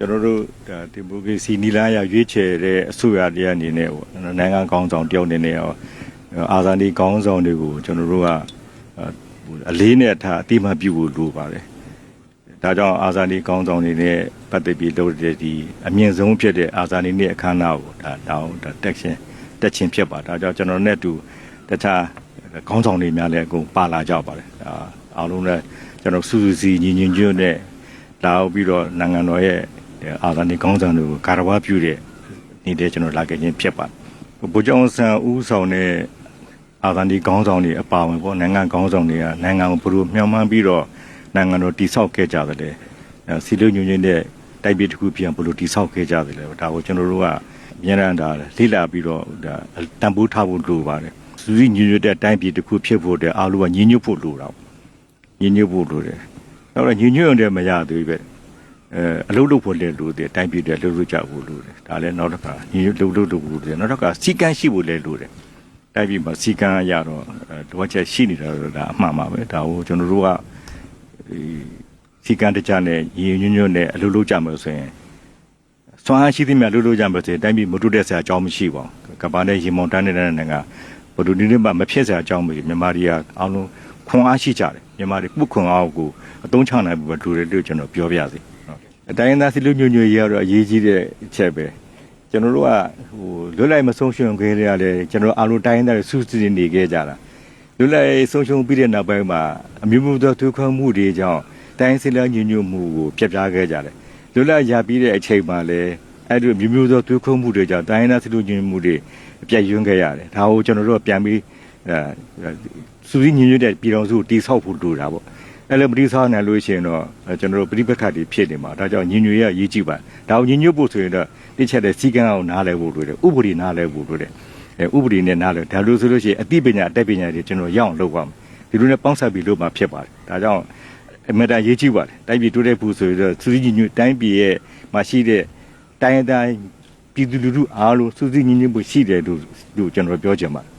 ကျွန်တော်တို့ဒီမိုကရေစီနီလာရရွေးချယ်တဲ့အစိုးရတရားအနေနဲ့နိုင်ငံကောင်းဆောင်တယောက်အနေနဲ့အာဇာနည်ကောင်းဆောင်တွေကိုကျွန်တော်တို့ကအလေးနဲ့ထားအတိမတ်ပြုဖို့လိုပါတယ်။ဒါကြောင့်အာဇာနည်ကောင်းဆောင်တွေနဲ့ပတ်သက်ပြီးလုပ်တဲ့ဒီအမြင့်ဆုံးဖြစ်တဲ့အာဇာနည်နေ့အခမ်းအနားကိုတက်ချင်းဖြစ်ပါဒါကြောင့်ကျွန်တော်နဲ့အတူတခြားကောင်းဆောင်တွေများလည်းအကုန်ပါလာကြပါတယ်။အားလုံးလည်းကျွန်တော်စုစုစည်းညီညွတ်ညွတ်နဲ့လာပြီးတော့နိုင်ငံတော်ရဲ့အာဇာနည်ကောင်းဆောင်တွေကိုကာရဝပြုတဲ့နေ့ကျွန်တော်လာခဲ့ခြင်းဖြစ်ပါတယ်။ဗိုလ်ချုပ်အောင်ဆန်းဦးဆောင်တဲ့အာဇာနည်ကောင်းဆောင်တွေအပါအဝင်ပေါ့နိုင်ငံကောင်းဆောင်တွေကနိုင်ငံကိုဘယ်လိုမျှော်မှန်းပြီးတော့နိုင်ငံတော်တည်ဆောက်ခဲ့ကြတယ်စီလုံးညွှန်ချင်းတဲ့တိုက်ပြည်တစ်ခုပြန်ဘယ်လိုတည်ဆောက်ခဲ့ကြတယ်ဒါကိုကျွန်တော်တို့ကအများအားလေ့လာပြီးတော့တန်ဖိုးထားဖို့လိုပါတယ်စူးစီးညွှန်တဲ့တိုက်ပြည်တစ်ခုဖြစ်ဖို့တဲ့အားလုံးကညီညွတ်ဖို့လိုတာညီညွတ်ဖို့လိုတယ်နောက်တော့ညီညွတ်ရုံနဲ့မရသေးပဲအလုပ်လုပ်ဖို့လည်းလိုတယ်တိုက်ပြည်တွေလှုပ်လှုပ်ကြဖို့လိုတယ်ဒါလည်းနောက်တစ်ခါညီညွတ်လှုပ်လှုပ်ဖို့လိုတယ်နောက်တစ်ခါစီကံရှိဖို့လည်းလိုတယ်တိုက်ပြည်မှာစီကံရတော့လိုအပ်ချက်ရှိနေတာတော့ဒါအမှန်ပါပဲဒါကိုကျွန်တော်တို့ကစီကံတကြနဲ့ညီညွတ်ညွတ်နဲ့အလုပ်လုပ်ကြမယ်ဆိုရင်စွမ်းအားရှိသမျှလုပ်ကြမယ်ဆိုရင်တိုင်းပြည်မတိုးတက်စရာအကြောင်းမရှိပါဘူးကမ္ဘာနဲ့ရေမုံတန်းနေတဲ့နိုင်ငံဘယ်လိုနည်းနဲ့မှမဖြစ်စရာအကြောင်းမရှိမြန်မာတွေကအားလုံးခွန်အားရှိကြတယ်မြန်မာတွေပုခွန်အားကိုအသုံးချနိုင်ဖို့တူတယ်လို့ကျွန်တော်ပြောပြစီအတိုင်းသားစီလူညွညွရတော့အရေးကြီးတဲ့အချက်ပဲကျွန်တော်တို့ကလွတ်လိုက်မဆုံးရှုံးခဲ့ရတဲ့ကျွန်တော်အားလုံးတိုင်းသားတွေစုစည်းနေခဲ့ကြတာလွတ်လိုက်ဆုံးရှုံးပြီးတဲ့နောက်ပိုင်းမှာအမျိုးမျိုးသောဒုက္ခမှုတွေကြောင့်တိုင်းစီလူညွညွမှုကိုပြတ်ပြားခဲ့ကြတယ်လွတ်လပ်ရပြီးတဲ့အချိန်မှာလည်းအဲ့ဒီမျိုးမျိုးသောဒုက္ခမှုတွေကြောင့်တိုင်းသားစီလူညွမှုတွေပြတ်ယွန်းခဲ့ရတယ်ဒါကိုကျွန်တော်တို့ပြန်ပြီးစူးစီးညွညွတဲ့ပြည်တော်စုကိုတိဆောက်ဖို့လိုတာပေါ့အဲ့လိုမတိဆောက်နိုင်လို့ရှိရင်တော့ကျွန်တော်တို့ပြိပခတ်တွေဖြစ်နေမှာဒါကြောင့်ညွညွရရေးကြည့်ပါဒါကိုညွညွဖို့ဆိုရင်တော့တိချက်တဲ့စီကံအောင်နားလည်ဖို့လိုတယ်ဥပဒေနားလည်ဖို့လိုတယ်ဥပဒေနဲ့နားလည်ဒါလို့ဆိုလို့ရှိရင်အသိပညာအတတ်ပညာတွေကျွန်တော်ရအောင်လုပ်ပါမယ်ဒီလိုနဲ့ပေါင်းစပ်ပြီးလုပ်မှဖြစ်ပါတယ်ဒါကြောင့်အမေတာရေးကြည့်ပါတယ်တိုင်းပြည်တိုးတက်ဖို့ဆိုတော့စူးစီးညွတိုင်းပြည်ရဲ့မှာရှိတဲ့တိုင်းအတိုင်းပြည်သူလူထုအားလုံးစူးစီးညွဖို့ရှိတယ်လို့ကျွန်တော်ပြောချင်ပါတယ်